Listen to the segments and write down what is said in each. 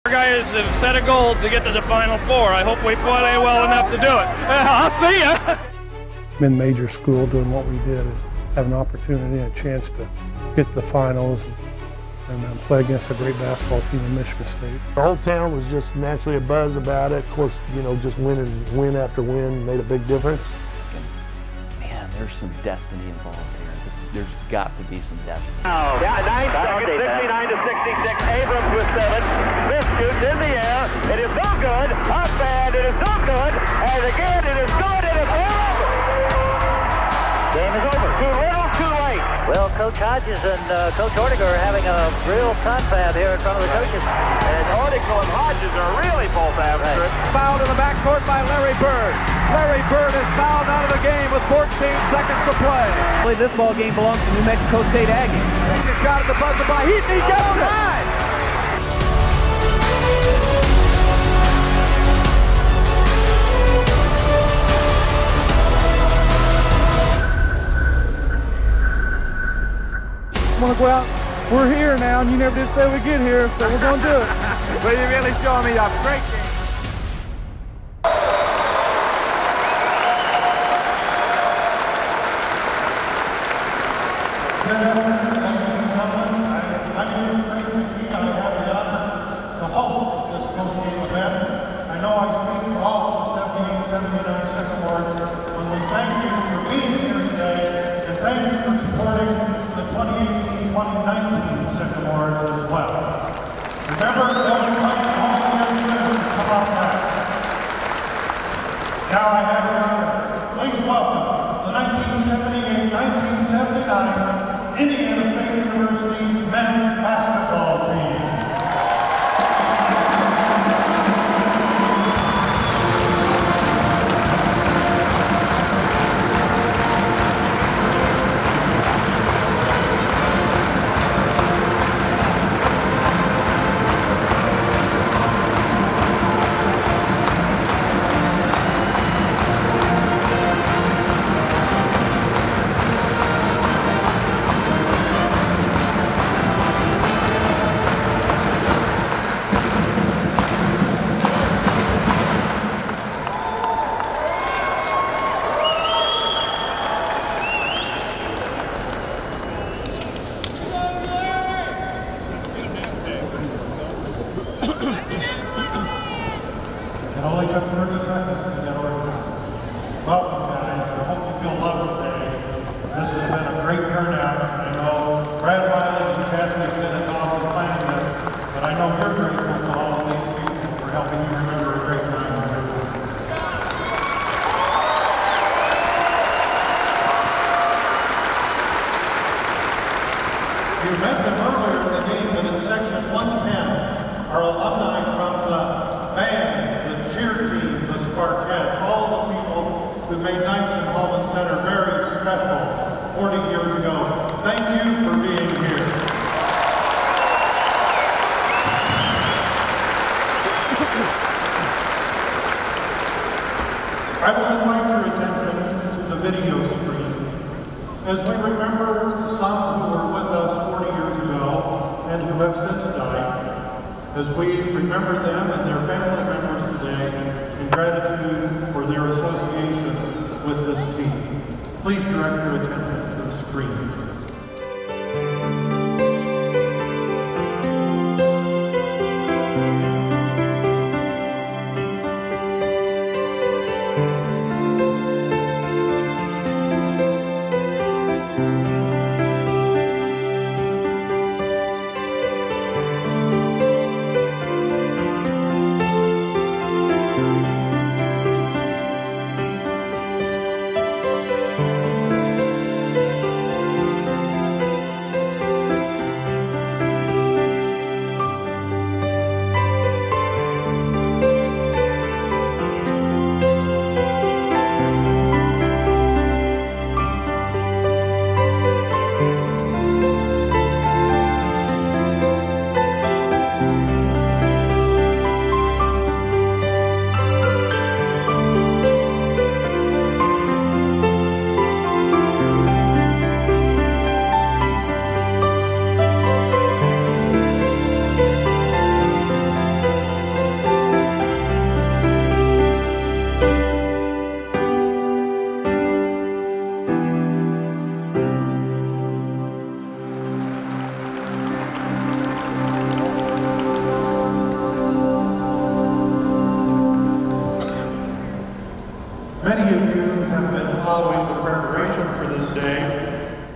Our guys have set a goal to get to the Final Four. I hope we play well enough to do it. I'll see ya. In major school doing what we did and have an opportunity and a chance to get to the finals and play against a great basketball team in Michigan State. The whole town was just naturally a buzz about it. Of course, you know, just winning win after win made a big difference. Man, there's some destiny involved here. There's got to be some destiny. Oh, yeah, 9 seconds, 59 to 66. Abrams with 7. Smith shoots in the air. It is no good. Up and it is no good. And again, it is good. It is all over. Game is over. Too little, too late. Well, Coach Hodges and Coach Ortiger are having a real confab here in front of the coaches. And Ortiger and Hodges are really both after it. Fouled in the backcourt by Larry Bird. Larry Bird is fouled out of the game with 14 seconds to play. This ball game belongs to New Mexico State Aggies. He shot at the buzzer by Heath. He gets it. I'm gonna go out. We're here now, and you never did say we get here, so we're gonna do it. Well, you're really showing me a great game. Ladies and gentlemen, my name is Greg McKee. I have the honor to host this post-game event. I know I speak for all of the 78-79 Sycamores when we thank you for being here today and thank you for supporting the 2018-2019 Sycamores as well. Remember, those who like to home games come up next. Now I have the honor. Please welcome the 1978-1979 Indiana State University men's basketball team. It only took 30 seconds to get organized. Welcome, guys. I hope you feel loved today. This has been a great turnout, and I know Brad Wiley and Kathy have been involved in planning this, but I know you're grateful to all of these people for helping you remember a great time with everyone. You met them earlier in the game, but in section 110, our alumni from the band, the cheer team, the Sparkettes, all of the people who made nights in Holland Center very special 40 years ago. Thank you for being here. I will invite your attention to the video screen as we remember some who were with us 40 years ago and who have since died. As we remember them and their family members today in gratitude for their association with this team. Please direct your attention to the screen.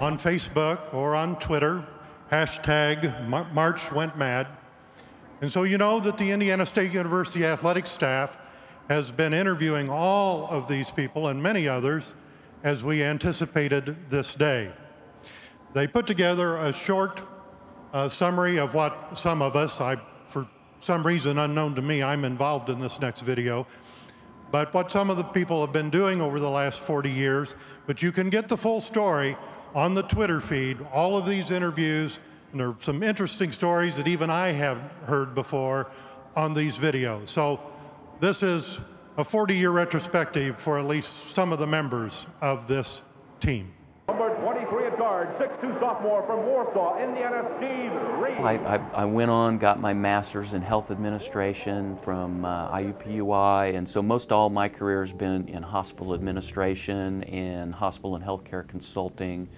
on Facebook or on Twitter, hashtag March Went Mad. And so you know that the Indiana State University athletics staff has been interviewing all of these people and many others as we anticipated this day. They put together a short summary of what some of us, for some reason unknown to me, I'm involved in this next video, but what some of the people have been doing over the last 40 years. But you can get the full story on the Twitter feed, all of these interviews, and there are some interesting stories that even I haven't heard before on these videos. So this is a 40-year retrospective for at least some of the members of this team. Number 23 at guard, 6'2" sophomore from Warsaw, Indiana, Steve Reed. I went on, got my master's in health administration from IUPUI, and so most all my career has been in hospital administration and hospital and healthcare consulting.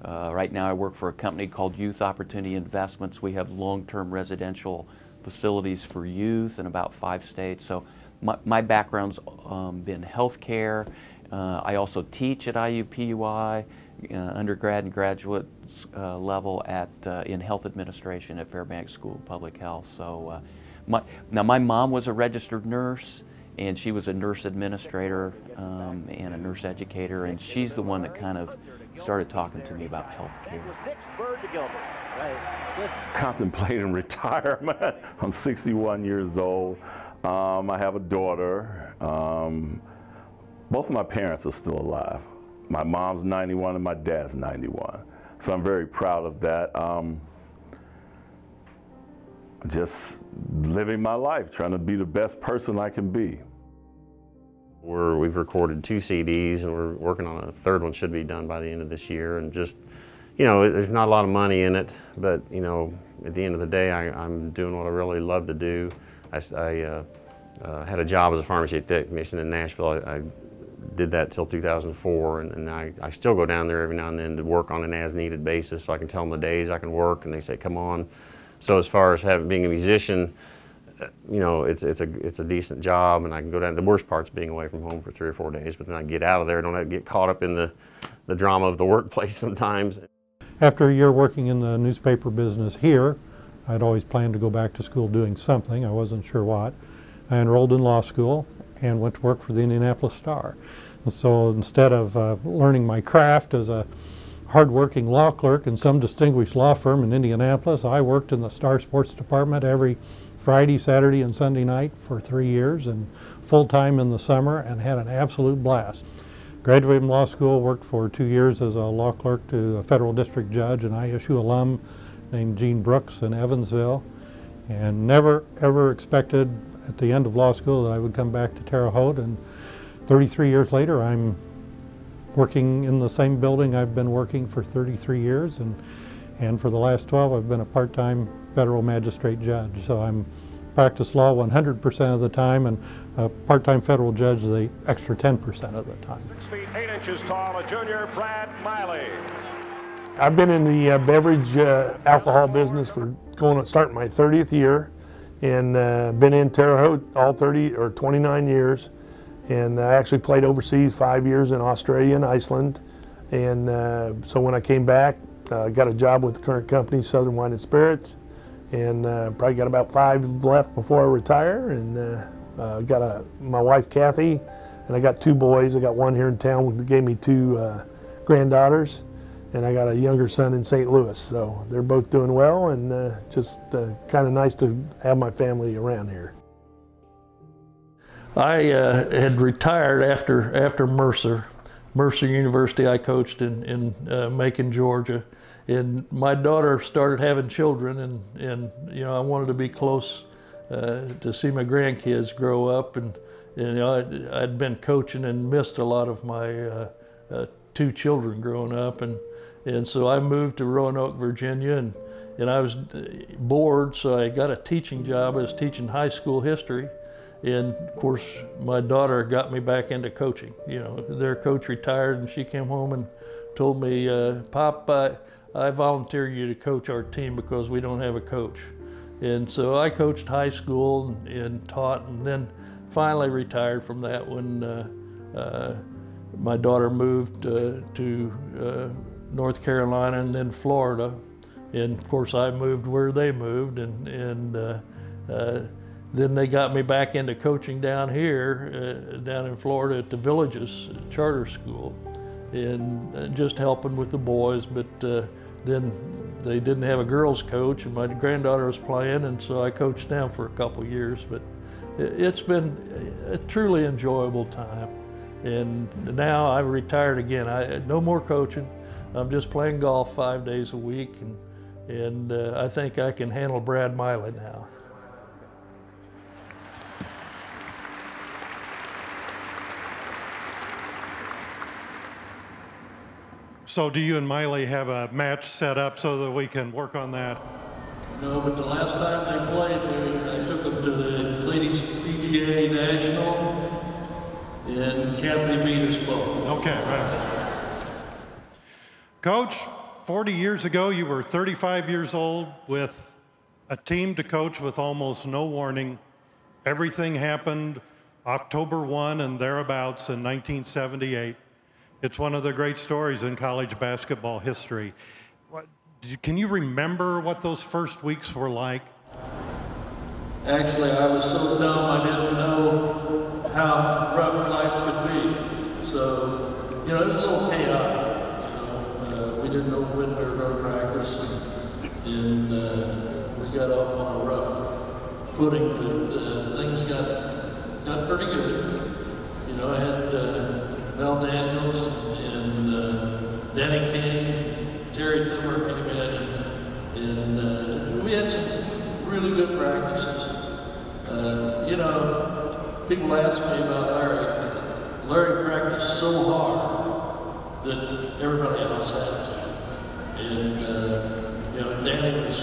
Right now I work for a company called Youth Opportunity Investments. We have long-term residential facilities for youth in about 5 states. So my background's been healthcare. I also teach at IUPUI, undergrad and graduate level in health administration at Fairbanks School of Public Health. So now my mom was a registered nurse, and she was a nurse administrator and a nurse educator, and she's the one that kind of started talking to me about health care. Contemplating retirement. I'm 61 years old. I have a daughter. Both of my parents are still alive. My mom's 91 and my dad's 91. So I'm very proud of that. Just living my life, trying to be the best person I can be. We've recorded 2 CDs, and we're working on a 3rd one, should be done by the end of this year. And just, you know, there's not a lot of money in it, but, you know, at the end of the day, I'm doing what I really love to do. I had a job as a pharmacy technician in Nashville. I did that till 2004, and I still go down there every now and then to work on an as-needed basis, so I can tell them the days I can work, and they say, come on. So as far as being a musician, you know, it's a decent job, and I can go down. The worst part's being away from home for 3 or 4 days, but then I get out of there, don't have to get caught up in the drama of the workplace sometimes. After a year working in the newspaper business here, I'd always planned to go back to school doing something. I wasn't sure what. I enrolled in law school and went to work for the Indianapolis Star. And so instead of learning my craft as a hard-working law clerk in some distinguished law firm in Indianapolis, I worked in the Star Sports Department every Friday, Saturday, and Sunday night for 3 years, and full-time in the summer, and had an absolute blast. Graduated from law school, worked for 2 years as a law clerk to a federal district judge, an ISU alum named Gene Brooks in Evansville, and never ever expected at the end of law school that I would come back to Terre Haute, and 33 years later I'm working in the same building I've been working for 33 years, and for the last 12 I've been a part-time federal magistrate judge. So I'm practice law 100% of the time, and a part-time federal judge the extra 10% of the time. 6 feet 8 inches tall, a junior, Brad Miley. I've been in the beverage alcohol business for starting my 30th year, and been in Terre Haute all 29 years, and I actually played overseas 5 years in Australia and Iceland, and so when I came back, got a job with the current company, Southern Wine and Spirits, and probably got about 5 left before I retire, and got my wife Kathy, and I got 2 boys. I got one here in town who gave me 2 granddaughters, and I got a younger son in St. Louis, so they're both doing well, and just kind of nice to have my family around here. I had retired after Mercer University. I coached in Macon, Georgia, and my daughter started having children, and you know, I wanted to be close to see my grandkids grow up, and you know, I'd been coaching and missed a lot of my 2 children growing up, and so I moved to Roanoke, Virginia, and I was bored, so I got a teaching job. I was teaching high school history, and of course my daughter got me back into coaching. You know, their coach retired, and she came home and told me, Pop, I volunteer you to coach our team because we don't have a coach. And so I coached high school and taught, and then finally retired from that when my daughter moved to North Carolina and then Florida. And of course I moved where they moved, and then they got me back into coaching down here, down in Florida at the Villages Charter School, and just helping with the boys. But then they didn't have a girls coach, and my granddaughter was playing, and so I coached them for a couple of years. But it's been a truly enjoyable time. And now I've retired again. No more coaching. I'm just playing golf 5 days a week, and I think I can handle Brad Miley now. So do you and Miley have a match set up so that we can work on that? No, but the last time they played, I took them to the Ladies PGA National, and Kathy beat us both. Okay, right. Coach, 40 years ago, you were 35 years old with a team to coach with almost no warning. Everything happened October 1 and thereabouts in 1978. It's one of the great stories in college basketball history. Can you remember what those first weeks were like? Actually, I was so dumb I didn't know how rough life could be. So, you know, it was a little chaotic. You know, we didn't know when we were going to practice, and we got off on a rough footing, but things got pretty good. You know, I had Mel Daniels and Danny King, Terry Thimmer came in, and we had some really good practices. You know, people ask me about Larry. Larry practiced so hard that everybody else had to. And, you know, Danny was,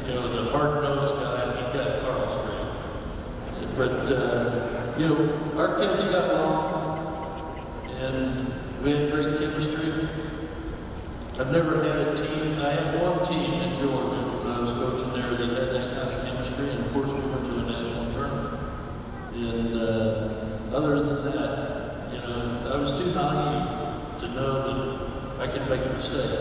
you know, the hard-nosed guy, and he got Carl straight. But, you know, our kids got along, and we had great chemistry. I've never had a team. I had one team in Georgia when I was coaching there that had that kind of chemistry, and of course we went to the national tournament. And other than that, you know, I was too naive to know that I could make a mistake.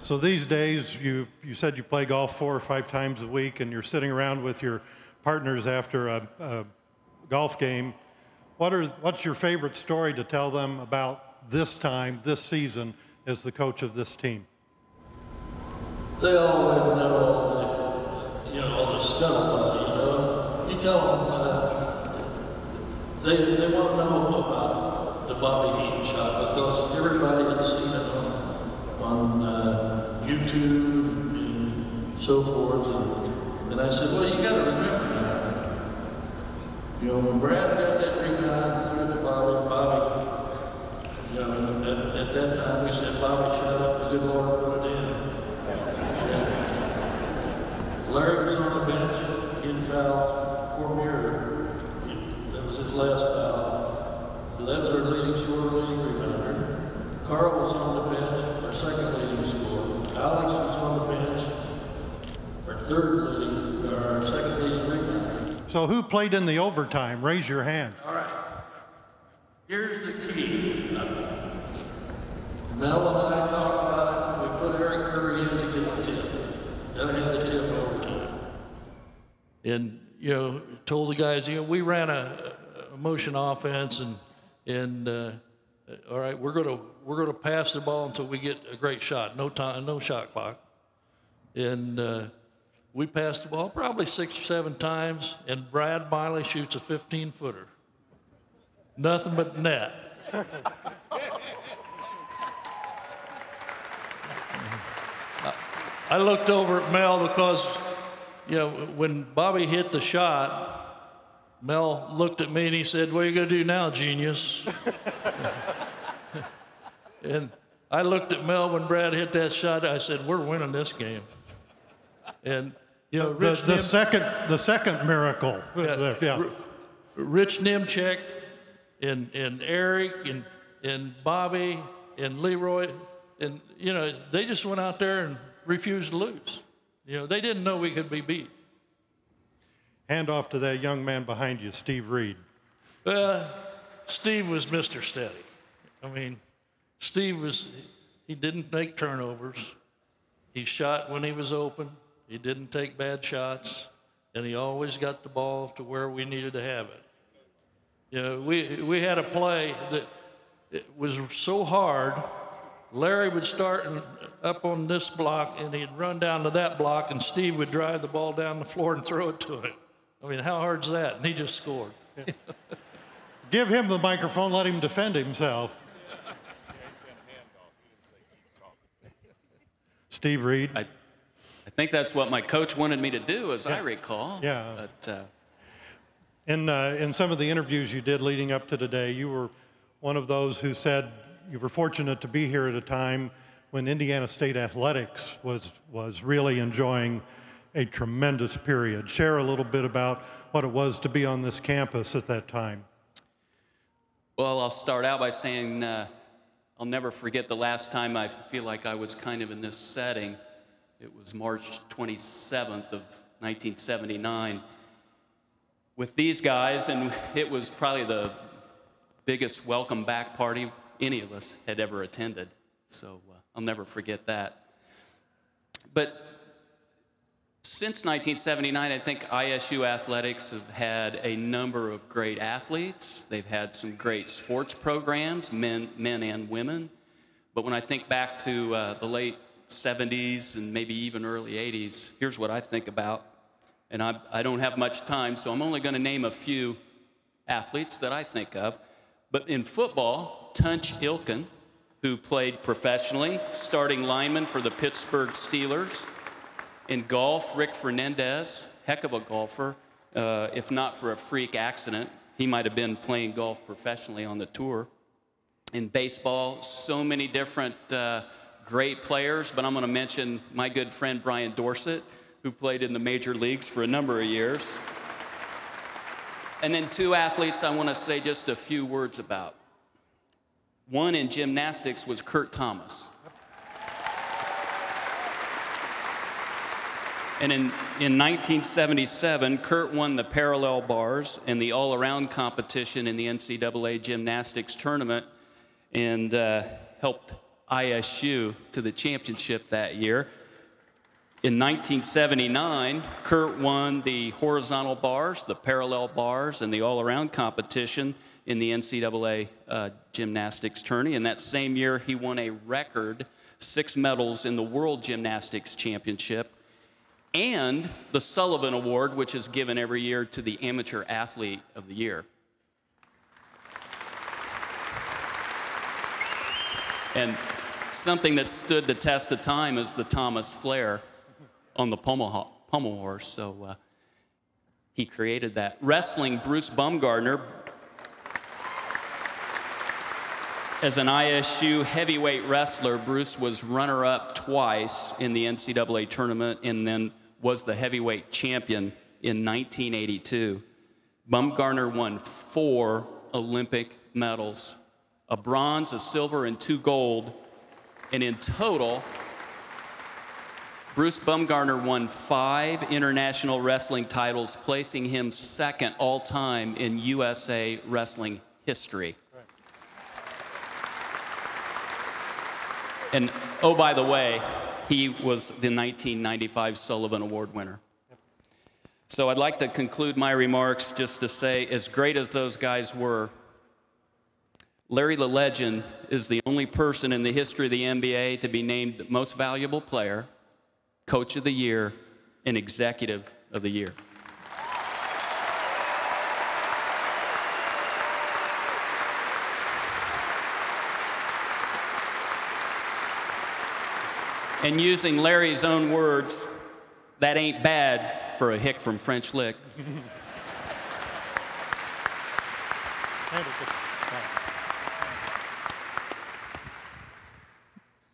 So these days, you said you play golf 4 or 5 times a week, and you're sitting around with your partners after a golf game. What's your favorite story to tell them about this time, this season, as the coach of this team? They all want to know all the scuttlebutt, you know. You tell them, they want to know about the Bobby Heaton shot, because everybody had seen it on YouTube and so forth. And I said, well, you got to remember now, you know, when Brad got that rebound through to Bobby, you know, at that time we said, Bobby shot up, the good Lord put it in. And Larry was on the bench, he had fouled Cormier. That was his last foul. So that was our leading scorer, leading rebounder. Carl was on the bench, our second leading scorer. Alex was on the bench, our second leading rebounder. So who played in the overtime? Raise your hand. All right. Here's the key. Mel and I talked about it. We put Eric Curry in to get the tip. Then I had the tip overtime. And, you know, told the guys, you know, we ran a motion offense, and all right, we're gonna pass the ball until we get a great shot. No time, no shot clock. And we passed the ball probably 6 or 7 times, and Brad Miley shoots a 15-footer. Nothing but net. I looked over at Mel because, you know, when Bobby hit the shot, Mel looked at me and he said, what are you going to do now, genius? And I looked at Mel when Brad hit that shot. I said, we're winning this game. And, you know, the second miracle. Yeah. Rich Nimchek and Eric and Bobby and Leroy, and, you know, they just went out there and refused to lose. You know, they didn't know we could be beat. Hand off to that young man behind you, Steve Reed. Steve was Mr. Steady. I mean, Steve was, he didn't make turnovers. He shot when he was open. He didn't take bad shots, and he always got the ball to where we needed to have it. You know, we had a play that it was so hard. Larry would start up on this block, and he'd run down to that block, and Steve would drive the ball down the floor and throw it to him. I mean, how hard's that? And he just scored. Yeah. Give him the microphone, let him defend himself. Steve Reed. I think that's what my coach wanted me to do, as I recall. Yeah. But, in some of the interviews you did leading up to today, you were one of those who said you were fortunate to be here at a time when Indiana State athletics was really enjoying a tremendous period. Share a little bit about what it was to be on this campus at that time. Well, I'll start out by saying I'll never forget the last time I feel like I was kind of in this setting. It was March 27th of 1979 with these guys, and it was probably the biggest welcome back party any of us had ever attended. So I'll never forget that. But since 1979, I think ISU athletics have had a number of great athletes. They've had some great sports programs, men and women. But when I think back to the late 70s and maybe even early 80s, here's what I think about. And I don't have much time, so I'm only going to name a few athletes that I think of. But in football, Tunch Ilkin, who played professionally, starting lineman for the Pittsburgh Steelers. In golf, Rick Fernandez, heck of a golfer. If not for a freak accident, he might have been playing golf professionally on the tour. In baseball, so many different great players, but I'm going to mention my good friend Brian Dorsett, who played in the major leagues for a number of years. And then two athletes I want to say just a few words about. One in gymnastics was Kurt Thomas. And in 1977, Kurt won the parallel bars and the all-around competition in the NCAA gymnastics tournament and helped ISU to the championship that year. In 1979, Kurt won the horizontal bars, the parallel bars, and the all-around competition in the NCAA gymnastics tourney. And that same year, he won a record 6 medals in the World Gymnastics Championship and the Sullivan Award, which is given every year to the Amateur Athlete of the Year. And something that stood the test of time is the Thomas Flare on the pommel horse, so he created that. Wrestling, Bruce Bumgardner, as an ISU heavyweight wrestler, Bruce was runner-up twice in the NCAA tournament and then was the heavyweight champion in 1982. Bumgardner won 4 Olympic medals, a bronze, a silver, and 2 gold. And in total, Bruce Bumgardner won 5 international wrestling titles, placing him second all-time in USA wrestling history. Right. And, oh, by the way, he was the 1995 Sullivan Award winner. Yep. So I'd like to conclude my remarks just to say, as great as those guys were, Larry the Legend is the only person in the history of the NBA to be named Most Valuable Player, Coach of the Year, and Executive of the Year. And using Larry's own words, that ain't bad for a hick from French Lick.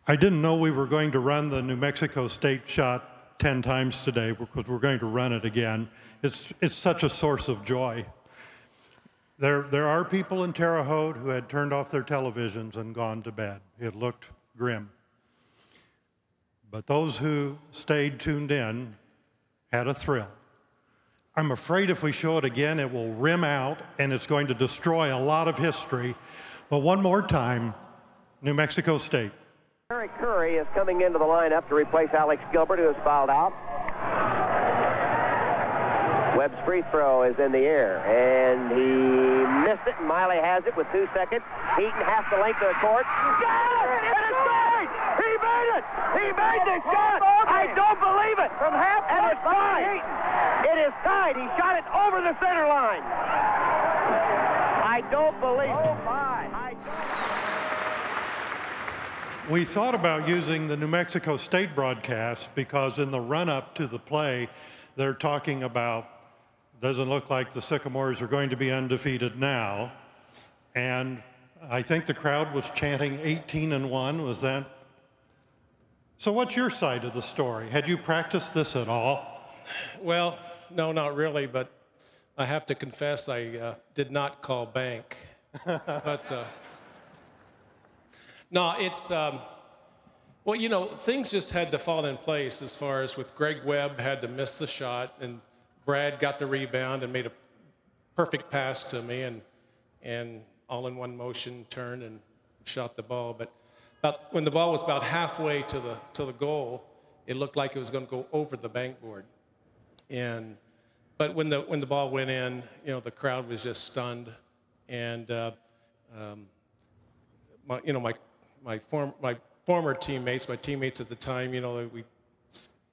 I didn't know we were going to run the New Mexico State shot 10 times today because we're going to run it again. It's such a source of joy. There are people in Terre Haute who had turned off their televisions and gone to bed. It looked grim. But those who stayed tuned in had a thrill. I'm afraid if we show it again, it will rim out and it's going to destroy a lot of history. But one more time, New Mexico State. Harry Curry is coming into the lineup to replace Alex Gilbert, who has fouled out. Webb's free throw is in the air, and he missed it, and Miley has it with 2 seconds. Heaton half the length of the court. Got it! And it's tied! He made it! He made the shot! I don't believe it! From half, and it's tied! It is tied! He shot it over the center line! I don't believe it! Oh, my! We thought about using the New Mexico State broadcast because in the run-up to the play, they're talking about, doesn't look like the Sycamores are going to be undefeated now. And I think the crowd was chanting 18-1, was that? So what's your side of the story? Had you practiced this at all? Well, no, not really, but I have to confess I did not call bank. But no, it's, well, you know, things just had to fall in place as far as with Greg Webb had to miss the shot, and Brad got the rebound and made a perfect pass to me, and all in one motion turned and shot the ball. But when the ball was about halfway to the goal, it looked like it was going to go over the bankboard. But when the ball went in, you know, the crowd was just stunned, and my former teammates, my teammates at the time, you know, we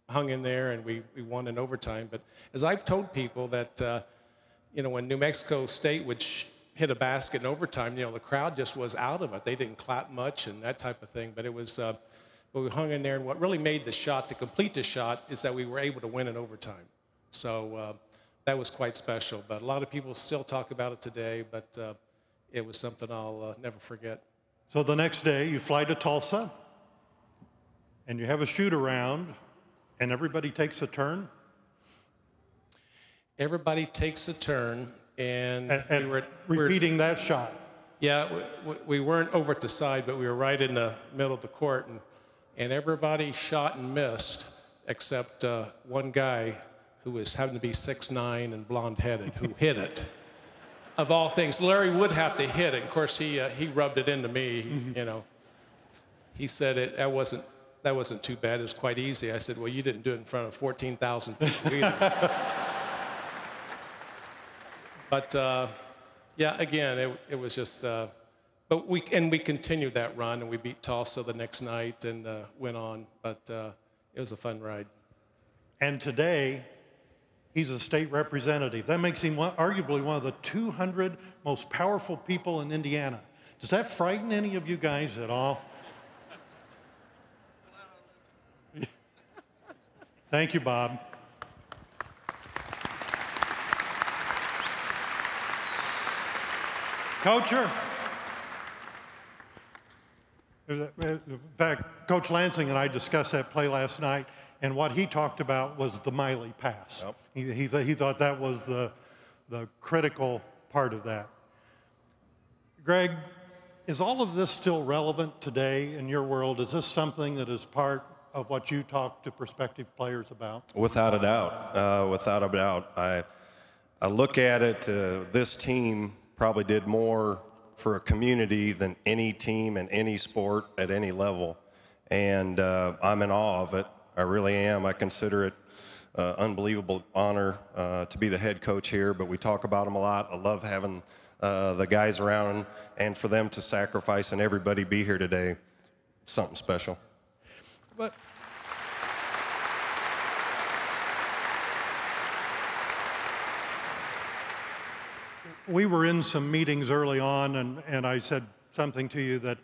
hung in there and we won in overtime. But as I've told people that, you know, when New Mexico State would hit a basket in overtime, you know, the crowd just was out of it. They didn't clap much and that type of thing. But it was, but we hung in there, and what really made the shot, to complete the shot, is that we were able to win in overtime. So that was quite special. But a lot of people still talk about it today, but it was something I'll never forget. So the next day, you fly to Tulsa, and you have a shoot-around, and everybody takes a turn? Everybody takes a turn, and we were repeating that shot. Yeah, we weren't over at the side, but we were right in the middle of the court, and everybody shot and missed, except one guy who happened to be 6'9" and blonde-headed, who hit it. Of all things, Larry would have to hit it. Of course, he rubbed it into me. You know, he said that wasn't too bad. It was quite easy. I said, well, you didn't do it in front of 14,000 people either. But yeah, again, it was just. But we continued that run, and we beat Tulsa the next night and went on. But it was a fun ride. And today, he's a state representative. That makes him arguably one of the 200 most powerful people in Indiana. Does that frighten any of you guys at all? Thank you, Bob. Coacher. In fact, Coach Lansing and I discussed that play last night, and what he talked about was the Miley pass. Yep. He thought that was the critical part of that. Greg, is all of this still relevant today in your world? Is this something that is part of what you talk to prospective players about? Without a doubt. Without a doubt. I look at it, this team probably did more for a community than any team in any sport at any level. And I'm in awe of it. I really am. I consider it unbelievable honor to be the head coach here, but we talk about them a lot. I love having the guys around, and for them to sacrifice and everybody be here today, something special. But we were in some meetings early on, and I said something to you that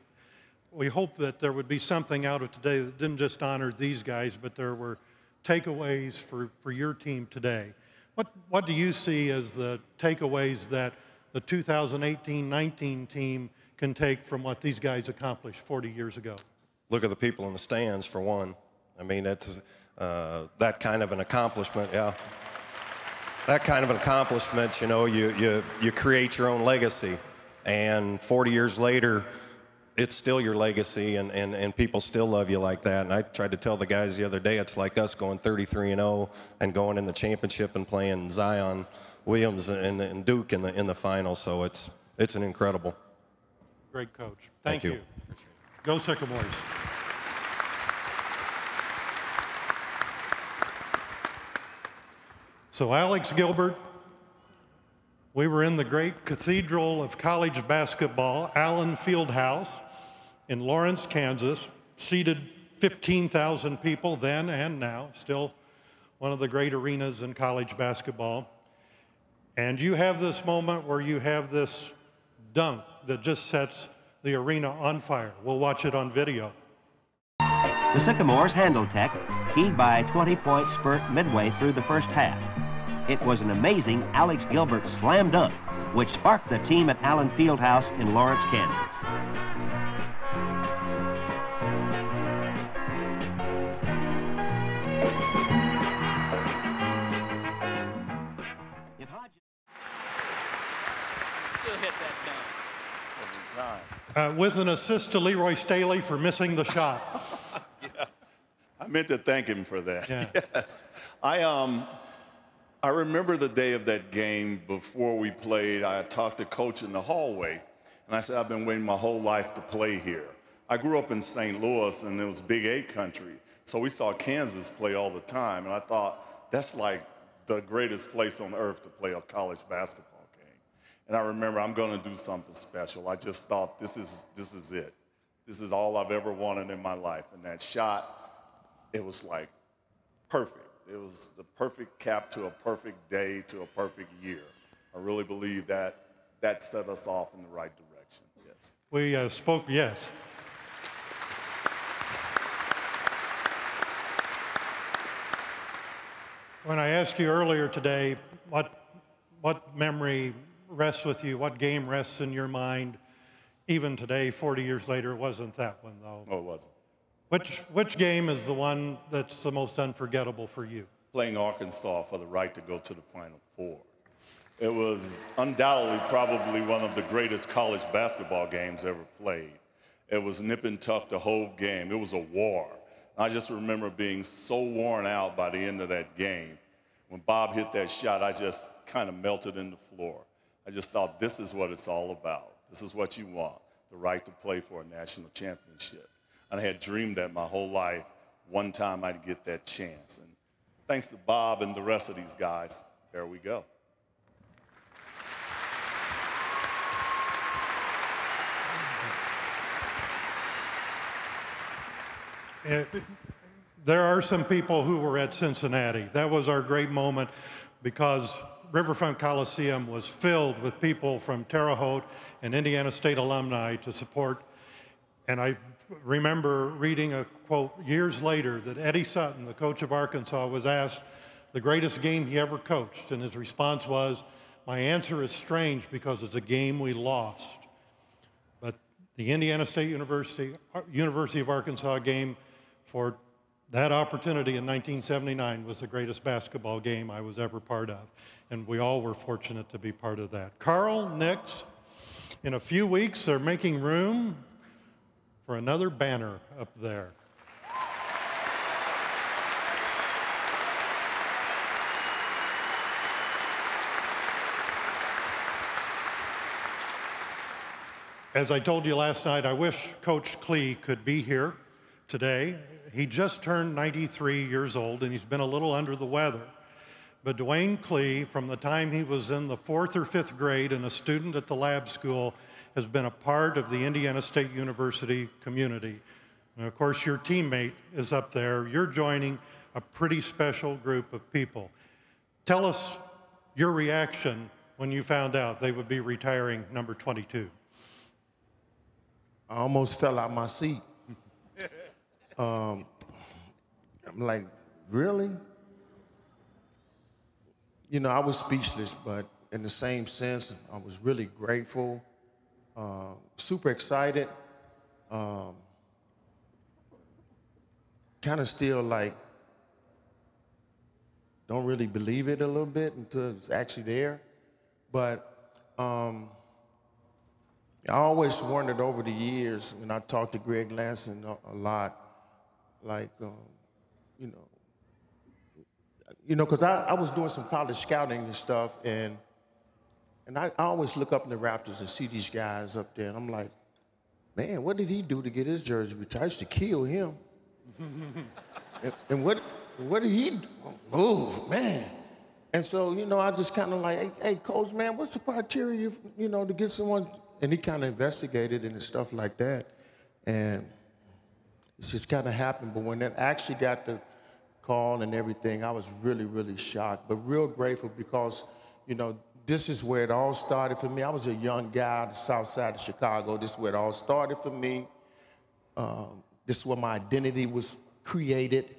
we hope that there would be something out of today that didn't just honor these guys, but there were takeaways for your team today. What do you see as the takeaways that the 2018-19 team can take from what these guys accomplished 40 years ago? Look at the people in the stands, for one. I mean, that's that kind of an accomplishment, yeah. That kind of an accomplishment, you know, you create your own legacy, and 40 years later, it's still your legacy, and people still love you like that. And I tried to tell the guys the other day, it's like us going 33-0 and going in the championship and playing Zion Williams and Duke in the final. So it's an incredible. Great coach. Thank you. Go Sycamores. So Alex Gilbert, we were in the great cathedral of college basketball, Allen Fieldhouse in Lawrence, Kansas, seated 15,000 people then and now, still one of the great arenas in college basketball. And you have this moment where you have this dunk that just sets the arena on fire. We'll watch it on video. The Sycamores handled Tech, keyed by a 20-point spurt midway through the first half. It was an amazing Alex Gilbert slam dunk, which sparked the team at Allen Fieldhouse in Lawrence, Kansas. Still hit that dunk. With an assist to Leroy Staley for missing the shot. Yeah, I meant to thank him for that. Yeah. Yes, I remember the day of that game before we played. I talked to Coach in the hallway, and I said, I've been waiting my whole life to play here. I grew up in St. Louis, and it was Big 8 country, so we saw Kansas play all the time, and I thought, that's like the greatest place on earth to play a college basketball game. And I remember, I'm going to do something special. I just thought, this is it. This is all I've ever wanted in my life. And that shot, it was like perfect. It was the perfect cap to a perfect day, to a perfect year. I really believe that set us off in the right direction, yes. We spoke, yes. When I asked you earlier today, what memory rests with you, what game rests in your mind, even today, 40 years later, it wasn't that one, though. No, it wasn't. Which game is the one that's the most unforgettable for you? Playing Arkansas for the right to go to the Final Four. It was undoubtedly probably one of the greatest college basketball games ever played. It was nip and tuck the whole game. It was a war. I just remember being so worn out by the end of that game. When Bob hit that shot, I just kind of melted in the floor. I just thought, this is what it's all about. This is what you want, the right to play for a national championship. And I had dreamed that my whole life, one time I'd get that chance. And thanks to Bob and the rest of these guys, there we go. There are some people who were at Cincinnati. That was our great moment because Riverfront Coliseum was filled with people from Terre Haute and Indiana State alumni to support. And I remember reading a quote years later that Eddie Sutton, the coach of Arkansas, was asked the greatest game he ever coached. And his response was, my answer is strange because it's a game we lost. But the Indiana State University of Arkansas game for that opportunity in 1979 was the greatest basketball game I was ever part of. And we all were fortunate to be part of that. Carl, Nix, in a few weeks, they're making room for another banner up there. As I told you last night, I wish Coach Klee could be here today. He just turned 93 years old, and he's been a little under the weather. But Dwayne Klee, from the time he was in the 4th or 5th grade and a student at the lab school, has been a part of the Indiana State University community. And of course, your teammate is up there. You're joining a pretty special group of people. Tell us your reaction when you found out they would be retiring number 22. I almost fell out my seat. I'm like, really? You know, I was speechless, but in the same sense, I was really grateful, super excited, kind of still like, don't really believe it a little bit until it's actually there. But I always wondered over the years, when I talked to Greg Lanson a lot, like, because I was doing some college scouting and stuff, and I always look up in the Raptors and see these guys up there, and I'm like, man, what did he do to get his jersey retired? I used to kill him. and what did he do? Oh, man. And so, you know, I just kind of like, hey, coach, man, what's the criteria, you know, to get someone? And he kind of investigated and stuff like that. And it just kind of happened. But when it actually got the call and everything, I was really, really shocked, but real grateful because, you know, this is where it all started for me. I was a young guy on the south side of Chicago. This is where it all started for me. This is where my identity was created,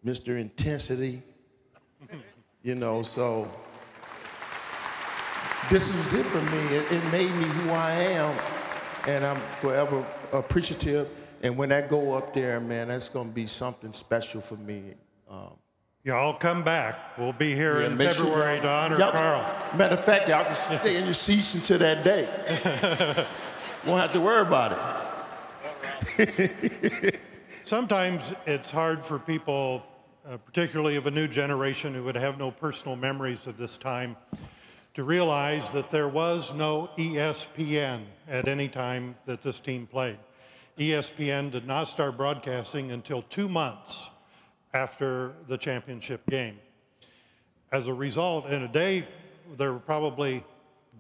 Mr. Intensity. You know, so this is it for me. It made me who I am, and I'm forever appreciative. And when I go up there, man, that's going to be something special for me. Y'all come back. We'll be here in February to honor Carl. Matter of fact, y'all can stay in your seats until that day. Won't have to worry about it. Sometimes it's hard for people, particularly of a new generation who would have no personal memories of this time, to realize that there was no ESPN at any time that this team played. ESPN did not start broadcasting until 2 months after the championship game. As a result, in a day, there were probably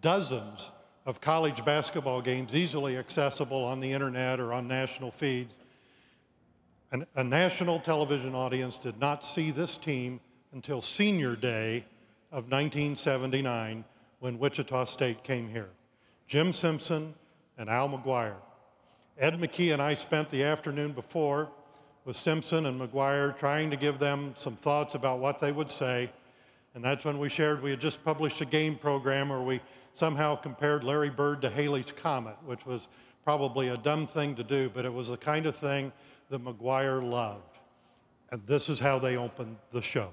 dozens of college basketball games easily accessible on the internet or on national feeds. A national television audience did not see this team until senior day of 1979 when Wichita State came here. Jim Simpson and Al McGuire. Ed McKee and I spent the afternoon before with Simpson and McGuire trying to give them some thoughts about what they would say. And that's when we shared we had just published a game program where we somehow compared Larry Bird to Halley's Comet, which was probably a dumb thing to do, but it was the kind of thing that McGuire loved. And this is how they opened the show.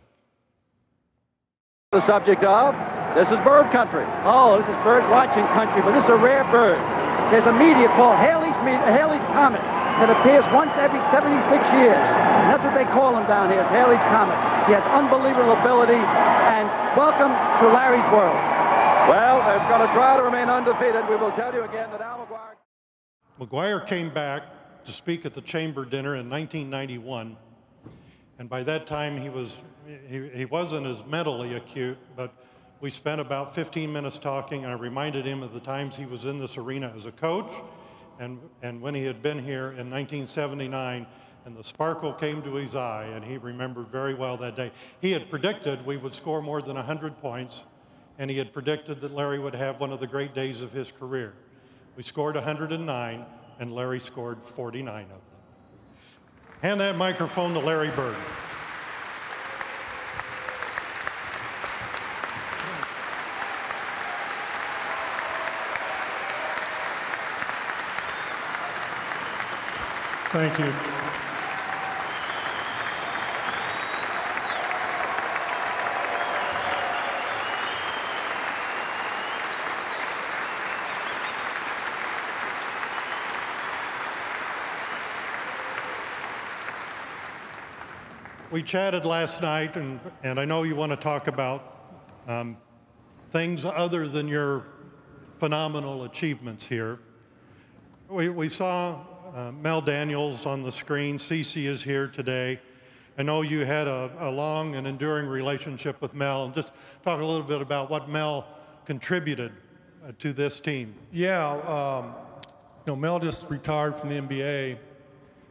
The subject of, this is bird country. Oh, this is bird watching country, but this is a rare bird. There's a meteor called Halley's Comet that appears once every 76 years. And that's what they call him down here, is Halley's Comet. He has unbelievable ability, and welcome to Larry's world. Well, they've got to try to remain undefeated. We will tell you again that Al McGuire... McGuire came back to speak at the Chamber Dinner in 1991, and by that time he wasn't as mentally acute, but we spent about 15 minutes talking. I reminded him of the times he was in this arena as a coach, and when he had been here in 1979, and the sparkle came to his eye, and he remembered very well that day. He had predicted we would score more than 100 points, and he had predicted that Larry would have one of the great days of his career. We scored 109, and Larry scored 49 of them. Hand that microphone to Larry Bird. Thank you. We chatted last night, and I know you want to talk about things other than your phenomenal achievements here. We saw Mel Daniels on the screen. Cece is here today. I know you had a long and enduring relationship with Mel, and just talk a little bit about what Mel contributed to this team. Yeah, you know, Mel just retired from the NBA.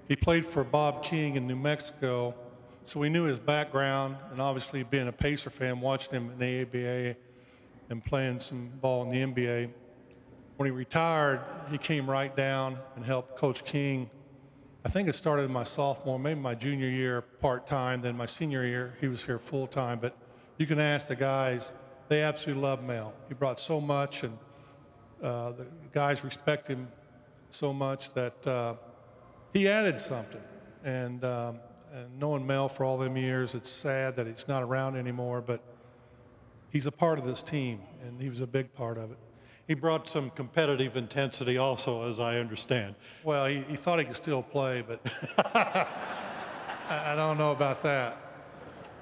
He played for Bob King in New Mexico, so we knew his background, and obviously being a Pacer fan, watching him in the ABA and playing some ball in the NBA. When he retired, he came right down and helped Coach King. I think it started in my sophomore, maybe my junior year part-time, then my senior year, he was here full-time. But you can ask the guys, they absolutely love Mel. He brought so much, and the guys respect him so much that he added something. And knowing Mel for all them years, it's sad that he's not around anymore, but he's a part of this team, and he was a big part of it. He brought some competitive intensity also, as I understand. Well, he thought he could still play, but I don't know about that.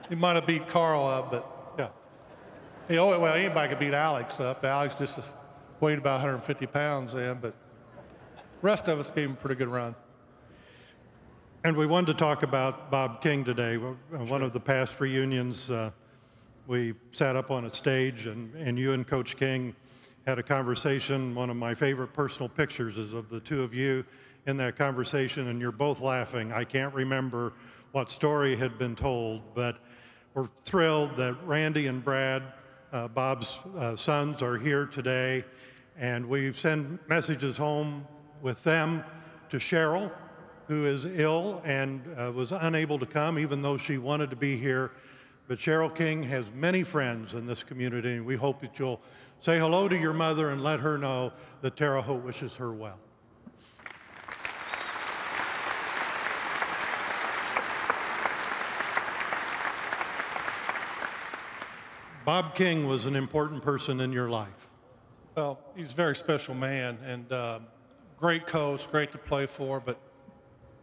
He might have beat Carl up, but yeah. Well, anybody could beat Alex up. Alex just weighed about 150 pounds then, but the rest of us gave him a pretty good run. And we wanted to talk about Bob King today. One of the past reunions we sat up on a stage, and you and Coach King had a conversation. One of my favorite personal pictures is of the two of you in that conversation, and you're both laughing. I can't remember what story had been told, but we're thrilled that Randy and Brad, Bob's sons, are here today, and we send messages home with them to Cheryl, who is ill and was unable to come, even though she wanted to be here. But Cheryl King has many friends in this community, and we hope that you'll say hello to your mother and let her know that Terre Haute wishes her well. Bob King was an important person in your life. Well, he's a very special man and great coach, great to play for. But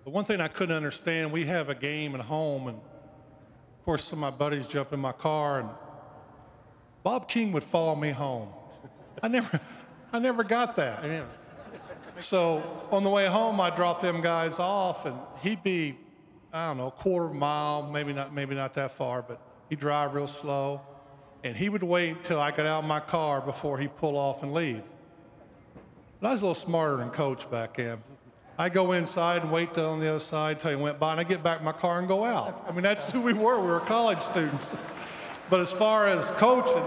the one thing I couldn't understand, we have a game at home, and of course some of my buddies jump in my car, and Bob King would follow me home. I never got that. So on the way home, I dropped them guys off, and he'd be, I don't know, a quarter of a mile, maybe not that far, but he'd drive real slow. And he would wait until I got out of my car before he'd pull off and leave. But I was a little smarter than Coach back then. I go inside and wait till on the other side till he went by, and I get back in my car and go out. I mean, that's who we were. We were college students. But as far as coaching,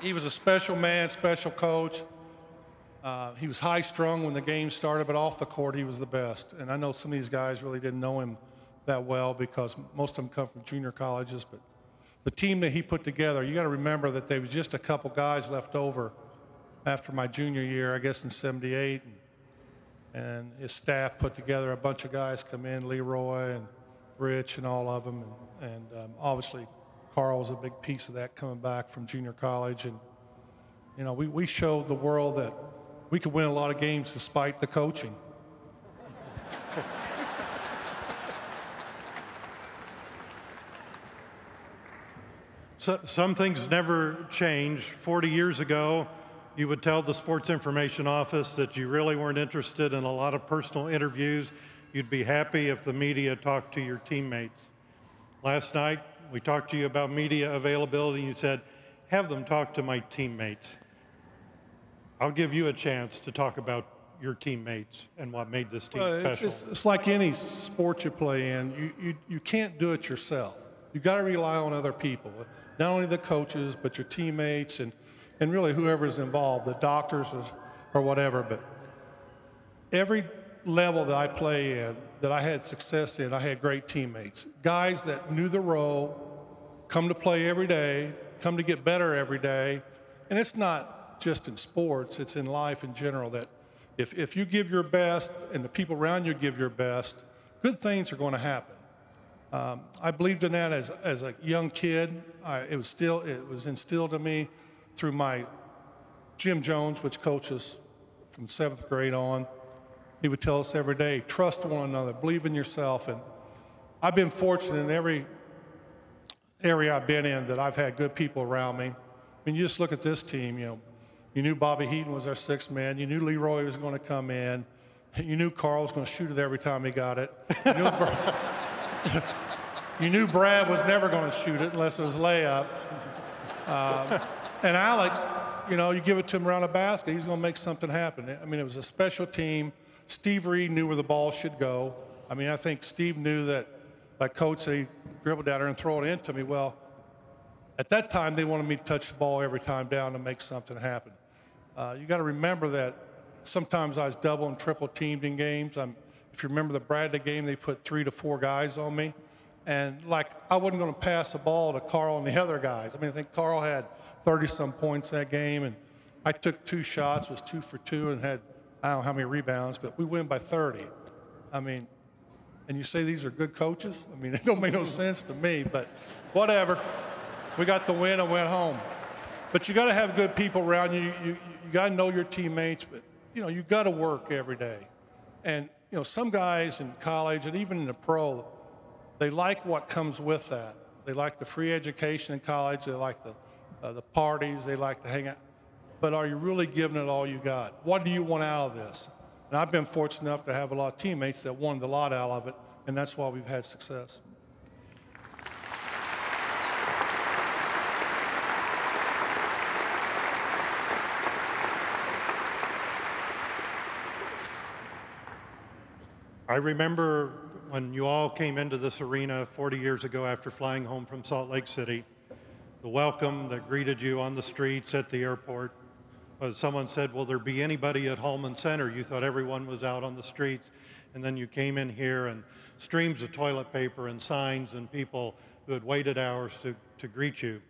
he was a special man, special coach. He was high-strung when the game started, but off the court, he was the best. And I know some of these guys really didn't know him that well because most of them come from junior colleges, but the team that he put together, you got to remember that there was just a couple guys left over after my junior year, I guess in '78, and his staff put together a bunch of guys come in, Leroy and Rich and all of them, and obviously Carl was a big piece of that coming back from junior college, and you know we showed the world that we could win a lot of games despite the coaching. So, some things never change. 40 years ago, you would tell the sports information office that you really weren't interested in a lot of personal interviews. You'd be happy if the media talked to your teammates. Last night, we talked to you about media availability. You said, have them talk to my teammates. I'll give you a chance to talk about your teammates and what made this team special. It's like any sport you play in. You can't do it yourself. You've got to rely on other people, not only the coaches, but your teammates and really whoever's involved, the doctors or whatever. But every level that I play in, that I had success in, I had great teammates. Guys that knew the role, come to play every day, come to get better every day. And it's not just in sports, it's in life in general, that if you give your best and the people around you give your best, good things are going to happen. I believed in that as a young kid. It was instilled in me through my Jim Jones, which coaches from 7th grade on. He would tell us every day, trust one another, believe in yourself. And I've been fortunate in every area I've been in that I've had good people around me. I mean, you just look at this team, you knew Bobby Heaton was our 6th man. You knew Leroy was going to come in. You knew Carl was going to shoot it every time he got it. You knew Brad was never going to shoot it unless it was layup. And Alex, you give it to him around a basket, he's going to make something happen. I mean, it was a special team. Steve Reed knew where the ball should go. I mean, I think Steve knew that, like Coach said, he dribbled down there and throw it into me. Well, at that time, they wanted me to touch the ball every time down to make something happen. You got to remember that sometimes I was double and triple teamed in games. If you remember the Bradley game, they put 3 to 4 guys on me. And I wasn't going to pass the ball to Carl and the other guys. I mean, I think Carl had 30-some points that game, and I took 2 shots, was 2 for 2, and had, I don't know how many rebounds, but we win by 30. I mean, and you say these are good coaches? I mean, it don't make no sense to me, but whatever. We got the win and went home. But you got to have good people around you. You got to know your teammates, but, you got to work every day. And, some guys in college and even in the pro, they like what comes with that. They like the free education in college. They like the parties. They like to hang out. But are you really giving it all you got? What do you want out of this? And I've been fortunate enough to have a lot of teammates that wanted a lot out of it, and that's why we've had success. I remember when you all came into this arena 40 years ago after flying home from Salt Lake City, the welcome that greeted you on the streets at the airport was someone said, will there be anybody at Holman Center? You thought everyone was out on the streets, and then you came in here and streams of toilet paper and signs and people who had waited hours to greet you.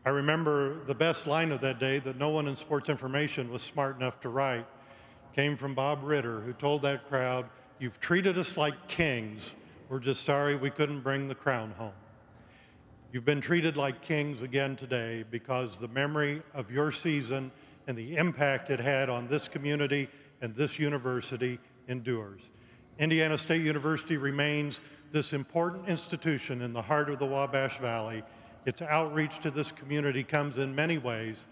I remember the best line of that day that no one in sports information was smart enough to write came from Bob Ritter, who told that crowd, "You've treated us like kings. We're just sorry we couldn't bring the crown home." You've been treated like kings again today because the memory of your season and the impact it had on this community and this university endures. Indiana State University remains this important institution in the heart of the Wabash Valley. Its outreach to this community comes in many ways,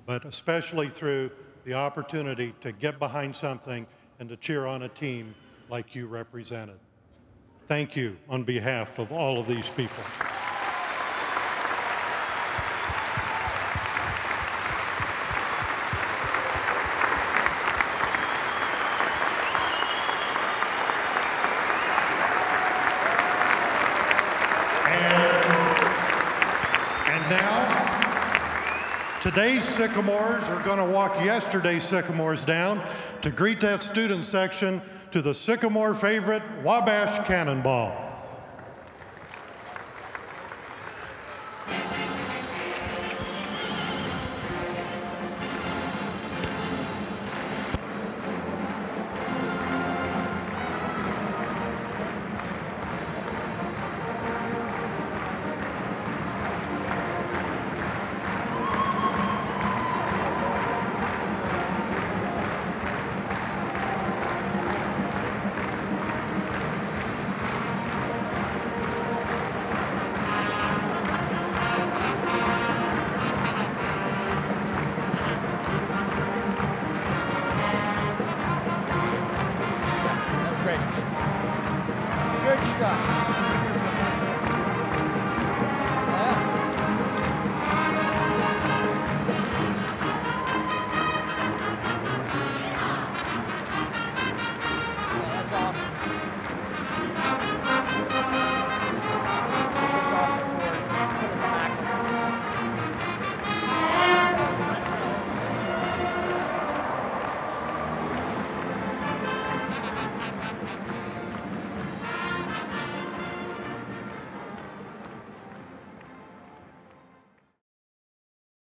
but especially through the opportunity to get behind something and to cheer on a team like you represented. Thank you on behalf of all of these people. And now, today's Sycamores are going to walk yesterday's Sycamores down to greet that student section to the Sycamore favorite, Wabash Cannonball.